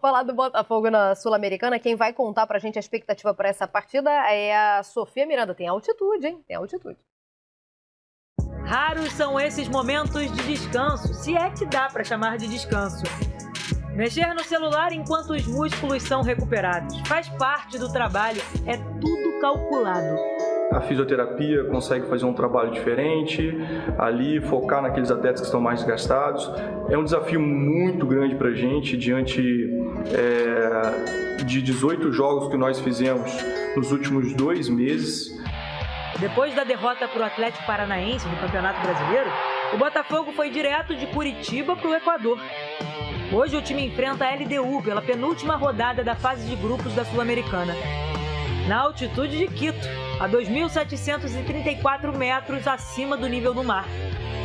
Falar do Botafogo na Sul-Americana, quem vai contar pra gente a expectativa para essa partida é a Sofia Miranda. Tem altitude, hein? Tem altitude. Raros são esses momentos de descanso, se é que dá para chamar de descanso. Mexer no celular enquanto os músculos são recuperados faz parte do trabalho, é tudo calculado. A fisioterapia consegue fazer um trabalho diferente, ali focar naqueles atletas que estão mais desgastados. É um desafio muito grande para a gente, diante de 18 jogos que nós fizemos nos últimos 2 meses. Depois da derrota para o Atlético Paranaense no Campeonato Brasileiro, o Botafogo foi direto de Curitiba para o Equador. Hoje o time enfrenta a LDU pela penúltima rodada da fase de grupos da Sul-Americana. Na altitude de Quito, a 2.734 metros acima do nível do mar.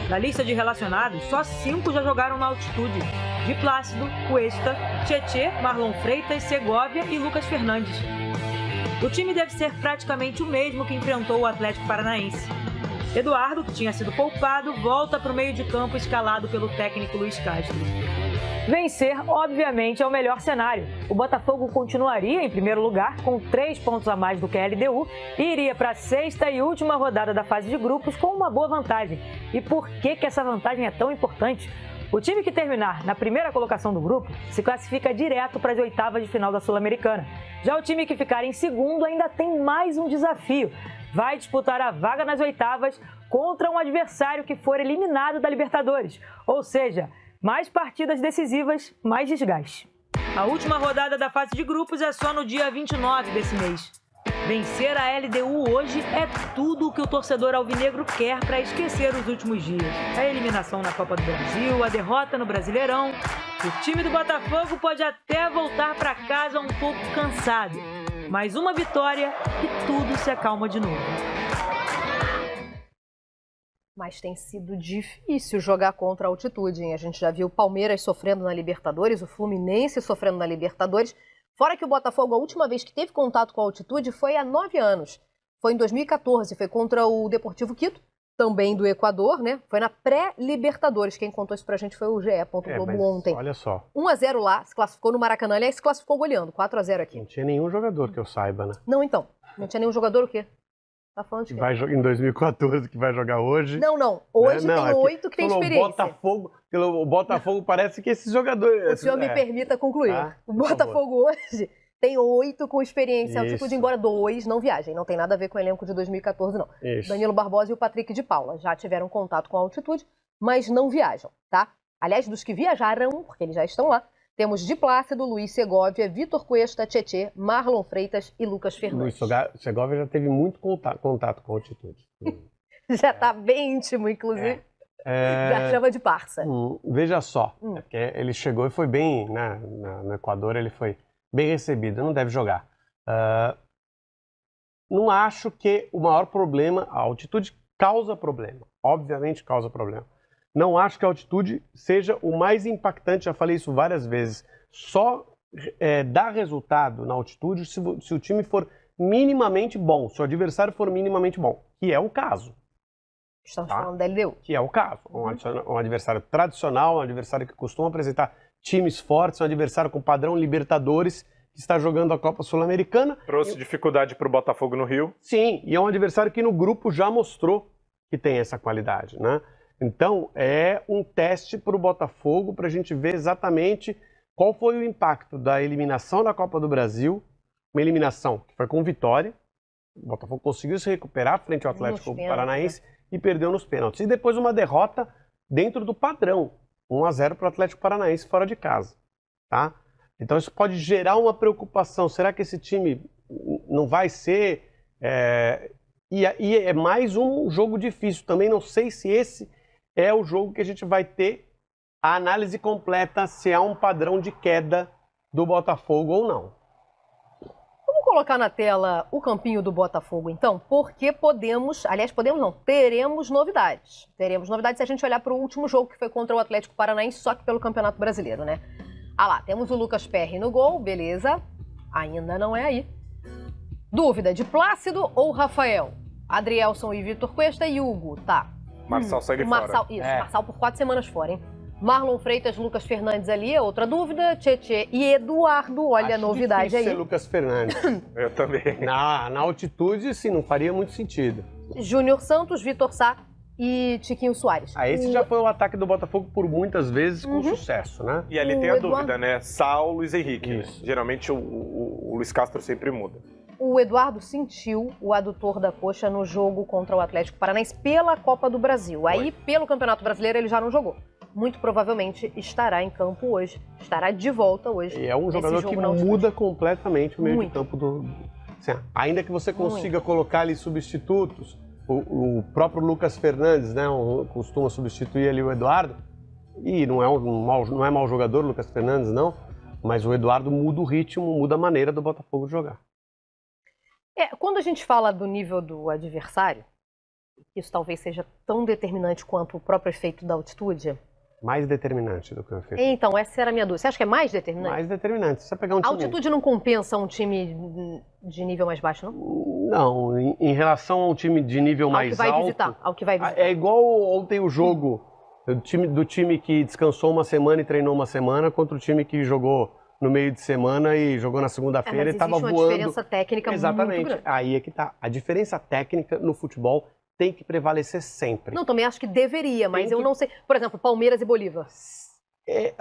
Da lista de relacionados, só 5 já jogaram na altitude: Di Plácido, Cuesta, Tietê, Marlon Freitas, Segovia e Lucas Fernandes. O time deve ser praticamente o mesmo que enfrentou o Atlético Paranaense. Eduardo, que tinha sido poupado, volta para o meio de campo escalado pelo técnico Luiz Castro. Vencer, obviamente, é o melhor cenário. O Botafogo continuaria em primeiro lugar, com 3 pontos a mais do que a LDU, e iria para a 6ª e última rodada da fase de grupos com uma boa vantagem. E por que essa vantagem é tão importante? O time que terminar na primeira colocação do grupo se classifica direto para as 8ª de final da Sul-Americana. Já o time que ficar em segundo ainda tem mais um desafio. Vai disputar a vaga nas 8ª contra um adversário que for eliminado da Libertadores. Ou seja, mais partidas decisivas, mais desgaste. A última rodada da fase de grupos é só no dia 29 desse mês. Vencer a LDU hoje é tudo o que o torcedor alvinegro quer para esquecer os últimos dias. A eliminação na Copa do Brasil, a derrota no Brasileirão. O time do Botafogo pode até voltar para casa um pouco cansado. Mais uma vitória e tudo se acalma de novo. Mas tem sido difícil jogar contra a altitude, hein? A gente já viu o Palmeiras sofrendo na Libertadores, o Fluminense sofrendo na Libertadores. Fora que o Botafogo, a última vez que teve contato com a altitude foi há 9 anos. Foi em 2014, foi contra o Deportivo Quito, também do Equador, né? Foi na pré-Libertadores. Quem contou isso pra gente foi o GE. Globo ontem. Olha só. 1-0 lá, se classificou no Maracanã. Aliás, se classificou goleando, 4-0 aqui. Não tinha nenhum jogador que eu saiba, né? Não, então. Não tinha nenhum jogador o quê? Tá falando de quê? Vai jogar em 2014, que vai jogar hoje. Não. Hoje tem 8 que tem experiência. O Botafogo parece que esses jogadores... O senhor me permita concluir. O Botafogo hoje tem 8 com experiência em altitude, embora 2 não viajem. Não tem nada a ver com o elenco de 2014, não. Isso. Danilo Barbosa e o Patrick de Paula já tiveram contato com a altitude, mas não viajam, tá? Aliás, dos que viajaram, porque eles já estão lá, temos Di Plácido, Luiz Segovia, Vitor Cuesta, Tietê, Marlon Freitas e Lucas Fernandes. Luiz Segovia já teve muito contato com a altitude. Já está bem íntimo, inclusive. Já chama de parça. Veja só, porque ele chegou e foi bem, né, no Equador, ele foi bem recebido, não deve jogar. Não acho que o maior problema, a altitude causa problema, obviamente causa problema. Não acho que a altitude seja o mais impactante, já falei isso várias vezes. Só dá resultado na altitude se o time for minimamente bom, se o adversário for minimamente bom, que é o caso. Estamos falando da LDU. Que é o caso. Um adversário tradicional, um adversário que costuma apresentar times fortes, um adversário com padrão Libertadores, que está jogando a Copa Sul-Americana. Trouxe dificuldade para o Botafogo no Rio. Sim, e é um adversário que no grupo já mostrou que tem essa qualidade, né? Então, é um teste para o Botafogo, para a gente ver exatamente qual foi o impacto da eliminação da Copa do Brasil, uma eliminação que foi com vitória, o Botafogo conseguiu se recuperar frente ao Atlético Paranaense e perdeu nos pênaltis. E depois uma derrota dentro do padrão, 1-0 para o Atlético Paranaense fora de casa, tá? Então isso pode gerar uma preocupação, será que esse time não vai ser... E é mais um jogo difícil, também não sei se esse é o jogo que a gente vai ter a análise completa se há um padrão de queda do Botafogo ou não. Vamos colocar na tela o campinho do Botafogo, então, porque teremos novidades. Teremos novidades se a gente olhar para o último jogo que foi contra o Atlético Paranaense, só que pelo Campeonato Brasileiro, né? Ah lá, temos o Lucas Perry no gol, beleza. Ainda não é aí. Dúvida, de Plácido ou Rafael? Adrielson e Vitor Cuesta e Hugo, tá. Marçal segue fora. Marçal por 4 semanas fora, hein? Marlon Freitas, Lucas Fernandes ali, é outra dúvida. Tietê e Eduardo, olha a novidade aí. Ser Lucas Fernandes. Eu também. Na altitude, sim, não faria muito sentido. Júnior Santos, Vitor Sá e Tiquinho Soares. Esse já foi o ataque do Botafogo por muitas vezes com sucesso, né? E ali tem a dúvida, né? Sal, Luiz Henrique. Né? Geralmente o Luiz Castro sempre muda. O Eduardo sentiu o adutor da coxa no jogo contra o Atlético Paranaense pela Copa do Brasil. Aí, pelo Campeonato Brasileiro, ele já não jogou. Muito provavelmente estará em campo hoje, estará de volta hoje. E é um jogador que muda completamente o meio de campo do... Assim, ainda que você consiga colocar ali substitutos, o próprio Lucas Fernandes, né, costuma substituir ali o Eduardo, e não é mau jogador o Lucas Fernandes, não, mas o Eduardo muda o ritmo, muda a maneira do Botafogo jogar. Quando a gente fala do nível do adversário, isso talvez seja tão determinante quanto o próprio efeito da altitude. Mais determinante do que o efeito. Então, essa era a minha dúvida. Você acha que é mais determinante? Mais determinante. Se você pegar um time... A altitude não compensa um time de nível mais baixo, não? Não, em relação ao time de nível mais alto... Ao que vai visitar. É igual ontem o jogo do time que descansou uma semana e treinou uma semana contra o time que jogou no meio de semana e jogou na segunda-feira e estava voando. Existe uma diferença técnica muito grande. Exatamente. Aí é que tá. A diferença técnica no futebol tem que prevalecer sempre. Não, também acho que deveria, mas eu não sei. Por exemplo, Palmeiras e Bolívar.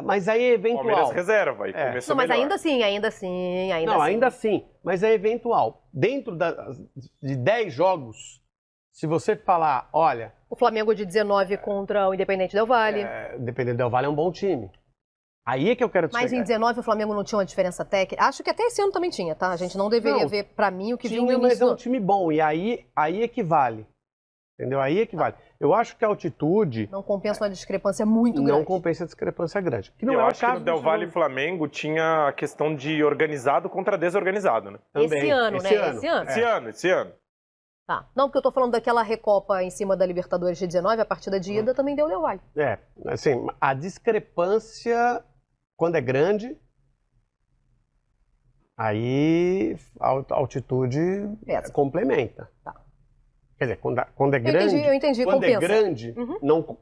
Mas aí é eventual. Palmeiras reserva, não, mas ainda assim. Ainda assim, mas é eventual. Dentro de 10 jogos, se você falar, olha... O Flamengo de 19 contra o Independente Del Valle. O Independente Del Valle é um bom time. Aí é que eu quero te Mas em 19 o Flamengo não tinha uma diferença técnica. Acho que até esse ano também tinha, tá? A gente não deveria ver, pra mim, o que viu no início. Mas é um time bom, e aí equivale. Entendeu? Aí equivale. Eu acho que a altitude... Não compensa uma discrepância muito grande. Não compensa a discrepância grande. Que não eu acho que no Del Valle e Flamengo tinha a questão de organizado contra desorganizado, né? Também. Esse ano, né? Esse ano. Tá. Não, porque eu tô falando daquela recopa em cima da Libertadores de 19, a partida de ida também deu Del Valle. Assim, a discrepância... Quando é grande, aí a altitude complementa. Tá. Quer dizer, quando é grande, eu entendi, quando compensa. É grande,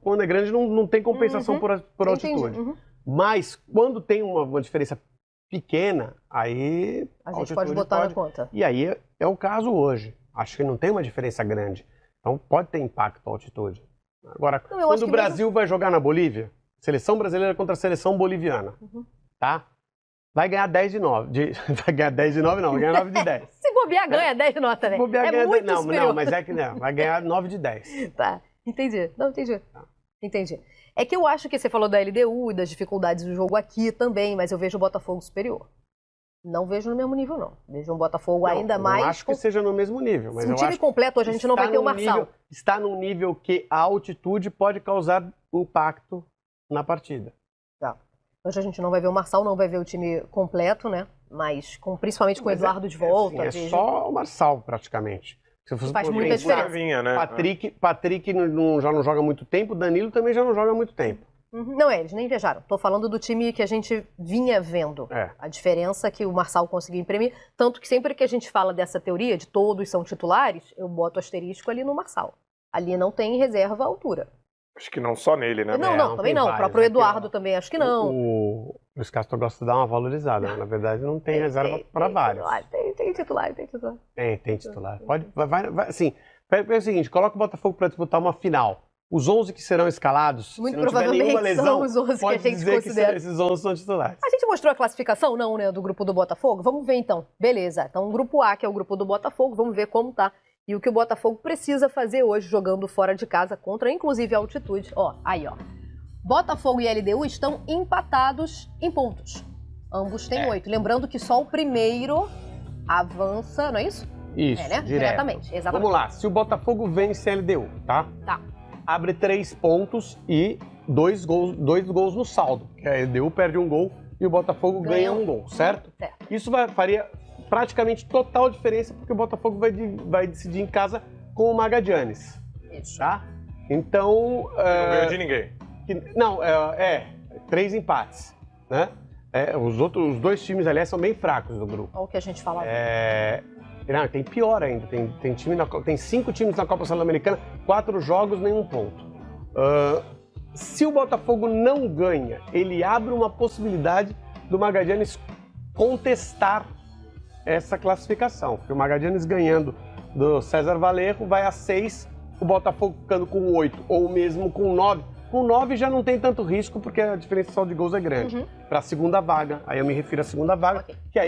quando é grande não tem compensação por altitude. Mas quando tem uma diferença pequena, aí a gente pode botar na conta. E aí é o caso hoje. Acho que não tem uma diferença grande. Então pode ter impacto a altitude. Agora, quando o Brasil vai jogar na Bolívia, seleção brasileira contra a seleção boliviana, tá? Vai ganhar 10 de 9. Vai ganhar 10 de 9 não, vai ganhar 9 de 10. Se bobear, ganha 10 de 9 também. Se bobear, ganha muito superior. Não, mas é que não, vai ganhar 9 de 10. Tá, entendi. Não, entendi. Tá. Entendi. É que eu acho que você falou da LDU e das dificuldades do jogo aqui também, mas eu vejo o Botafogo superior. Não vejo no mesmo nível, não. Vejo um Botafogo ainda mais... Não acho que seja no mesmo nível, mas um time completo, hoje a gente não vai ter o Marçal. Está num nível que a altitude pode causar impacto na partida. Tá. Hoje a gente não vai ver o Marçal, não vai ver o time completo, né? Mas principalmente com o Eduardo de volta. Assim, só o Marçal, praticamente. Se fosse faz muita diferença. Né? Patrick já não joga há muito tempo, Danilo também já não joga há muito tempo. Não, eles nem viajaram. Tô falando do time que a gente vinha vendo. A diferença que o Marçal conseguiu imprimir. Tanto que sempre que a gente fala dessa teoria, de todos são titulares, eu boto asterisco ali no Marçal. Ali não tem reserva à altura. Acho que não só nele, né? Não, também não. O próprio Eduardo também, acho que não. O Luiz Castro gosta de dar uma valorizada. Na verdade, não tem reserva para vários. Tem titular. Tem titular. Assim, é o seguinte, coloca o Botafogo para disputar uma final. Os 11 que serão escalados, muito se não provavelmente tiver nenhuma lesão, são os 11 pode que a gente dizer considera. Que esses 11 são titulares. A gente mostrou a classificação, não, né, do grupo do Botafogo? Vamos ver então. Beleza. Então, o grupo A, que é o grupo do Botafogo, vamos ver como tá. E o que o Botafogo precisa fazer hoje, jogando fora de casa, contra inclusive a altitude. Aí. Botafogo e LDU estão empatados em pontos. Ambos têm 8. Lembrando que só o primeiro avança, não é isso? Isso, né? Diretamente. Exatamente. Vamos lá. Se o Botafogo vence a LDU, tá? Tá. Abre 3 pontos e 2 gols no saldo. Que a LDU perde um gol e o Botafogo ganha um gol, certo? Certo. Isso faria praticamente total diferença, porque o Botafogo vai decidir em casa com o Magadianes. Isso. Tá? Então... Não ganhou de ninguém. 3 empates, né? Os dois times, aliás, são bem fracos do grupo. Olha o que a gente fala. Não, tem pior ainda. Tem 5 times na Copa Sul-Americana, 4 jogos, nenhum ponto. Se o Botafogo não ganha, ele abre uma possibilidade do Magallanes contestar essa classificação. Porque o Magallanes ganhando do César Valerro vai a 6, o Botafogo ficando com 8 ou mesmo com 9. Com 9 já não tem tanto risco porque a diferença de gols é grande. Para a segunda vaga, aí eu me refiro à segunda vaga, que aí